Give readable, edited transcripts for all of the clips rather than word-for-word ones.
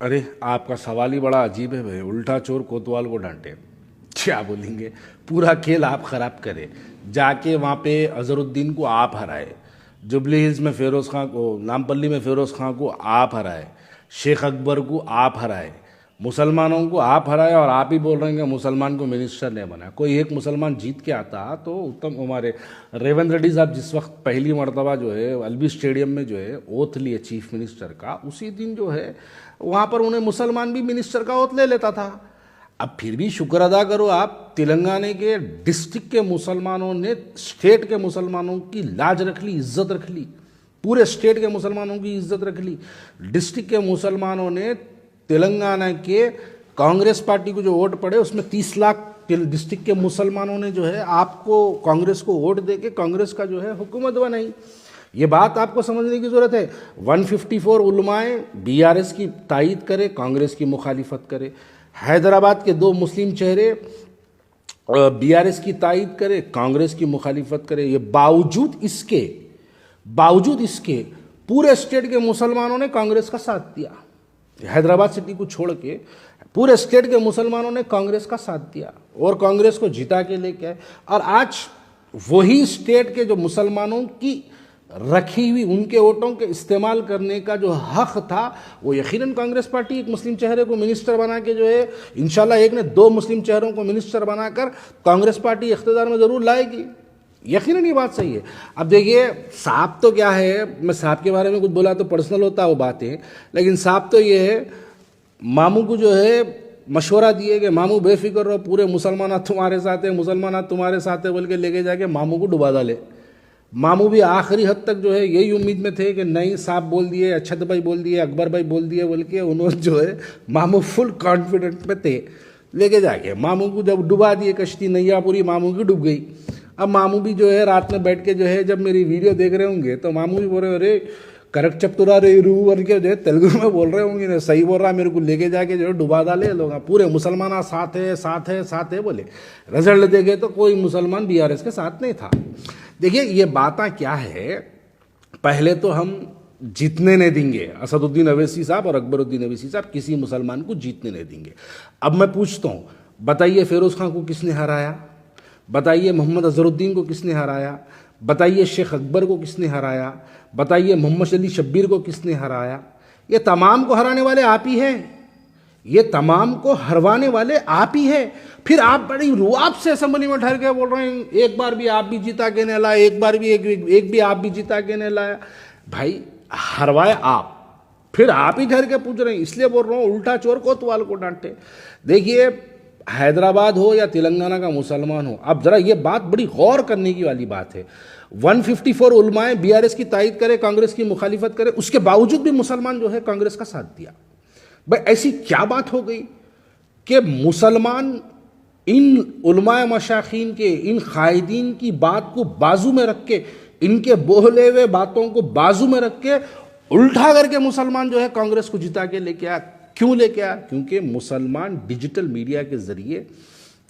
अरे आपका सवाल ही बड़ा अजीब है भाई। उल्टा चोर कोतवाल को डांटे, क्या बोलेंगे? पूरा खेल आप खराब करे। जाके वहाँ पे अजहरुद्दीन को आप हराए, जुबली हिल्स में फिरोज़ खां को, नामपल्ली में फिरोज़ खां को आप हराए, शेख अकबर को आप हराए, मुसलमानों को आप हराए, और आप ही बोल रहे हैं कि मुसलमान को मिनिस्टर नहीं बनाया। कोई एक मुसलमान जीत के आता तो उत्तम, हमारे रेवंत रेड्डी साहब जिस वक्त पहली मरतबा जो है अलबी स्टेडियम में जो है ओथ लिए चीफ मिनिस्टर का, उसी दिन जो है वहाँ पर उन्हें मुसलमान भी मिनिस्टर का ओथ ले लेता था। अब फिर भी शुक्र अदा करो, आप तेलंगाना के डिस्ट्रिक्ट के मुसलमानों ने स्टेट के मुसलमानों की लाज रख ली, इज्जत रख ली, पूरे स्टेट के मुसलमानों की इज्जत रख ली। डिस्ट्रिक्ट के मुसलमानों ने तेलंगाना के कांग्रेस पार्टी को जो वोट पड़े उसमें 30 लाख डिस्ट्रिक्ट के मुसलमानों ने जो है आपको कांग्रेस को वोट दे के कांग्रेस का जो है हुकूमत बनाई। ये बात आपको समझने की ज़रूरत है। 154 उलमाए बीआरएस की तायीद करे, कांग्रेस की मुखालिफत करे। हैदराबाद के 2 मुस्लिम चेहरे बीआरएस की तायीद करे, कांग्रेस की मुखालिफत करे। ये बावजूद इसके पूरे स्टेट के मुसलमानों ने कांग्रेस का साथ दिया। हैदराबाद सिटी को छोड़ के पूरे स्टेट के मुसलमानों ने कांग्रेस का साथ दिया और कांग्रेस को जिता के लेके आए। और आज वही स्टेट के जो मुसलमानों की रखी हुई उनके वोटों के इस्तेमाल करने का जो हक था, वो यकीनन कांग्रेस पार्टी एक मुस्लिम चेहरे को मिनिस्टर बना के जो है, इंशाल्लाह एक ने 2 मुस्लिम चेहरों को मिनिस्टर बनाकर कांग्रेस पार्टी इख्तियार में ज़रूर लाएगी। यकीनन ये बात सही है। अब देखिए, साहब तो क्या है, मैं साहब के बारे में कुछ बोला तो पर्सनल होता है वो बातें, लेकिन साहब तो ये है, मामू को जो है मशवरा दिए कि मामू बेफिक्र रहो, पूरे मुसलमान तुम्हारे साथ है, मुसलमान तुम्हारे साथ है बोल के लेके जाके मामू को डुबा डाले। मामू भी आखिरी हद तक जो है यही उम्मीद में थे कि नहीं, साहब बोल दिए, अच्छत भाई बोल दिए, अकबर भाई बोल दिए बोल के उन्होंने जो है, मामू फुल कॉन्फिडेंट में थे, लेके जाके मामू को जब डुबा दिए, कश्ती नैया पूरी मामू की डूब गई। अब मामू भी जो है रात में बैठ के जो है, जब मेरी वीडियो देख रहे होंगे तो मामू भी बोल रहे, अरे करेक्ट चपतुरा रे रू करके जो है तेलुगु में बोल रहे होंगे, सही बोल रहा, मेरे को लेके जाके जो है डुबा डाले लोग, पूरे मुसलमान साथ है साथ है साथ है बोले। रिजल्ट देखे तो कोई मुसलमान बीआरएस के साथ नहीं था। देखिए, ये बातें क्या है, पहले तो हम जीतने नहीं देंगे, असदुद्दीन अवैसी साहब और अकबरुद्दीन अवैसी साहब किसी मुसलमान को जीतने नहीं देंगे। अब मैं पूछता हूँ, बताइए फिरोज़ खां को किसने हराया? बताइए मोहम्मद अजहरुद्दीन को किसने हराया? बताइए शेख अकबर को किसने हराया? बताइए मोहम्मद अली शब्बीर को किसने हराया? ये तमाम को हराने वाले आप ही हैं, ये तमाम को हरवाने वाले आप ही हैं। फिर आप बड़ी रुआब से असेंबली में ठहर के बोल रहे हैं, एक बार भी आप भी जीता के नहीं लाए, एक बार भी एक भी आप भी जीता के नहीं लाया। भाई, हरवाए आप, फिर आप ही ठहर के पूछ रहे हैं। इसलिए बोल रहा हूँ, उल्टा चोर कोतवाल को डांटे। देखिए, हैदराबाद हो या तेलंगाना का मुसलमान हो, अब जरा ये बात बड़ी गौर करने की वाली बात है। 154 उलमाए बीआरएस की तायीद करे, कांग्रेस की मुखालिफत करे, उसके बावजूद भी मुसलमान जो है कांग्रेस का साथ दिया। भाई, ऐसी क्या बात हो गई कि मुसलमान इन उलमाए मशाखीन के, इन कायदीन की बात को बाजू में रख के, इनके बोले हुए बातों को बाजू में रख के उल्टा करके मुसलमान जो है कांग्रेस को जिता के लेके आया। क्यों लेके आया? क्योंकि मुसलमान डिजिटल मीडिया के जरिए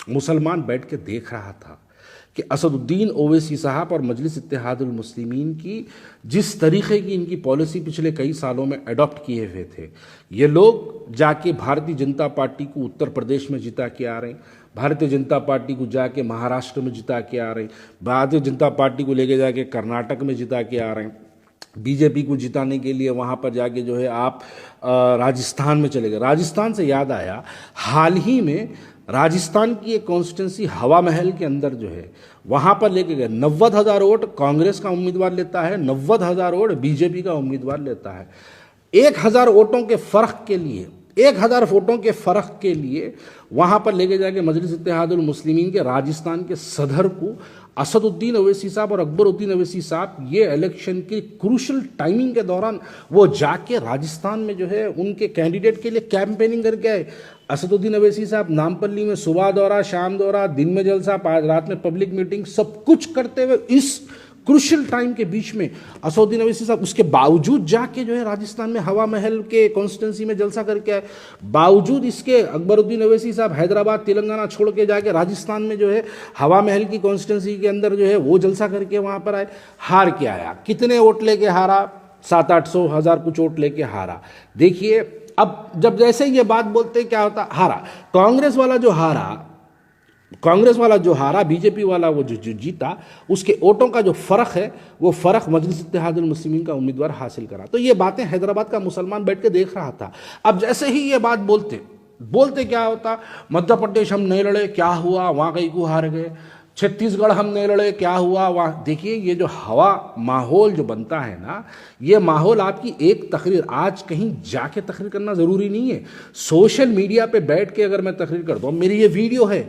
मुसलमान बैठ के देख रहा था कि असदुद्दीन ओवैसी साहब और मजलिस इत्तेहादुल मुस्लिमीन की जिस तरीके की इनकी पॉलिसी पिछले कई सालों में अडॉप्ट किए हुए थे, ये लोग जाके भारतीय जनता पार्टी को उत्तर प्रदेश में जिता के आ रहे हैं, भारतीय जनता पार्टी को जाके महाराष्ट्र में जिता के आ रहे हैं, भारतीय जनता पार्टी को लेके जाके कर्नाटक में जिता के आ रहे हैं, बीजेपी को जिताने के लिए वहाँ पर जाके जो है आप राजस्थान में चले गए। राजस्थान से याद आया, हाल ही में राजस्थान की एक कॉन्स्टिट्यूंसी हवा महल के अंदर जो है वहाँ पर लेके गए। 90,000 वोट कांग्रेस का उम्मीदवार लेता है, 90,000 वोट बीजेपी का उम्मीदवार लेता है। 1,000 वोटों के फ़र्क के लिए, 1,000 वोटों के फ़र्क के लिए वहाँ पर लेके जाके मजलिस इत्तेहादुल मुस्लिमीन के राजस्थान के सदर को असदुद्दीन अवैसी साहब और अकबरुद्दीन अवैसी साहब ये इलेक्शन की क्रूशल टाइमिंग के दौरान वो जाके राजस्थान में जो है उनके कैंडिडेट के लिए कैंपेनिंग करके आए। असदुद्दीन अवैसी साहब नामपल्ली में सुबह दौरा, शाम दौरा, दिन में जलसा, रात में पब्लिक मीटिंग, सब कुछ करते हुए इस क्रूशल टाइम के बीच में असदुद्दीन अवैसी साहब उसके बावजूद जाके जो है राजस्थान में हवा महल के कॉन्स्टिट्यूंसी में जलसा करके आए। बावजूद इसके अकबरुद्दीन अवैसी साहब हैदराबाद तेलंगाना छोड़ के जाके राजस्थान में जो है हवा महल की कॉन्स्टिट्यूंसी के अंदर जो है वो जलसा करके वहाँ पर आए। हार के आया, कितने वोट लेके हारा? 700-800 हज़ार कुछ वोट लेके हारा। देखिए, अब जब जैसे ये बात बोलते क्या होता, हारा कांग्रेस वाला जो हारा, बीजेपी वाला वो जो जीता, उसके वोटों का जो फ़र्क है वो फ़र्क मजलिस इत्तेहादुल मुस्लिमीन का उम्मीदवार हासिल करा। तो ये बातें हैदराबाद का मुसलमान बैठ के देख रहा था। अब जैसे ही ये बात बोलते क्या होता, मध्य प्रदेश हम नहीं लड़े, क्या हुआ वहाँ कहीं को हार गए, छत्तीसगढ़ हम नहीं लड़े, क्या हुआ वहाँ। देखिए ये जो माहौल जो बनता है ना, ये माहौल आपकी एक तकरीर, आज कहीं जाके तकरीर करना ज़रूरी नहीं है, सोशल मीडिया पे बैठ के अगर मैं तकरीर कर दूँ, मेरी ये वीडियो है,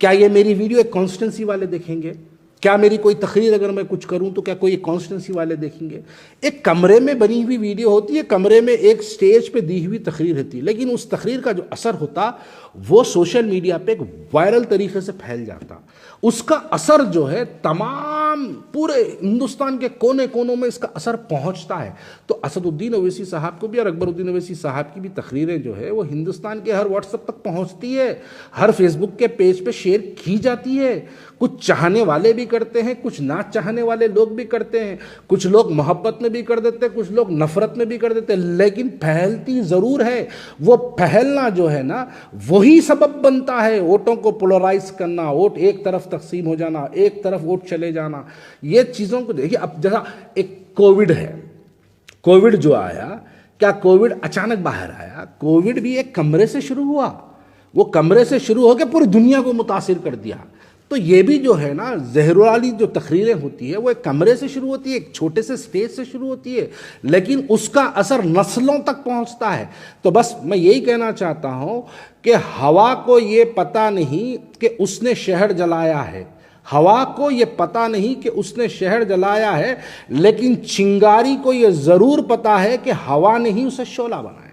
क्या ये मेरी वीडियो एक कॉन्स्टिट्यूंसी वाले देखेंगे? क्या मेरी कोई तकरीर अगर मैं कुछ करूं तो क्या कोई कॉन्स्टिट्यूंसी वाले देखेंगे? एक कमरे में बनी हुई वीडियो होती है, कमरे में एक स्टेज पे दी हुई तकरीर होती है, लेकिन उस तकरीर का जो असर होता वो सोशल मीडिया पे एक वायरल तरीके से फैल जाता। उसका असर जो है तमाम पूरे हिंदुस्तान के कोने कोनों में इसका असर पहुंचता है। तो असदुद्दीन ओवैसी साहब को भी और अकबरुद्दीन ओवैसी साहब की भी तकरीरें जो है वो हिंदुस्तान के हर व्हाट्सएप तक पहुंचती है, हर फेसबुक के पेज पे शेयर की जाती है। कुछ चाहने वाले भी करते हैं, कुछ ना चाहने वाले लोग भी करते हैं, कुछ लोग मोहब्बत में भी कर देते हैं, कुछ लोग नफरत में भी कर देते हैं, लेकिन फैलती ज़रूर है। वो फैलना जो है ना वही सबब बनता है वोटों को पोलराइज करना, वोट एक तरफ तकसीम हो जाना, एक तरफ वोट चले जाना। ये चीज़ों को देखिए, अब जैसा एक कोविड है, कोविड जो आया, क्या कोविड अचानक बाहर आया? कोविड भी एक कमरे से शुरू हुआ, वो कमरे से शुरू होकर पूरी दुनिया को मुतासिर कर दिया। तो ये भी जो है ना जहर वाली जो तकरीरें होती है वो एक कमरे से शुरू होती है, एक छोटे से स्टेज से शुरू होती है, लेकिन उसका असर नस्लों तक पहुंचता है। तो बस मैं यही कहना चाहता हूं कि हवा को ये पता नहीं कि उसने शहर जलाया है, हवा को ये पता नहीं कि उसने शहर जलाया है, लेकिन चिंगारी को ये ज़रूर पता है कि हवा ने ही उसे शोला बनाया।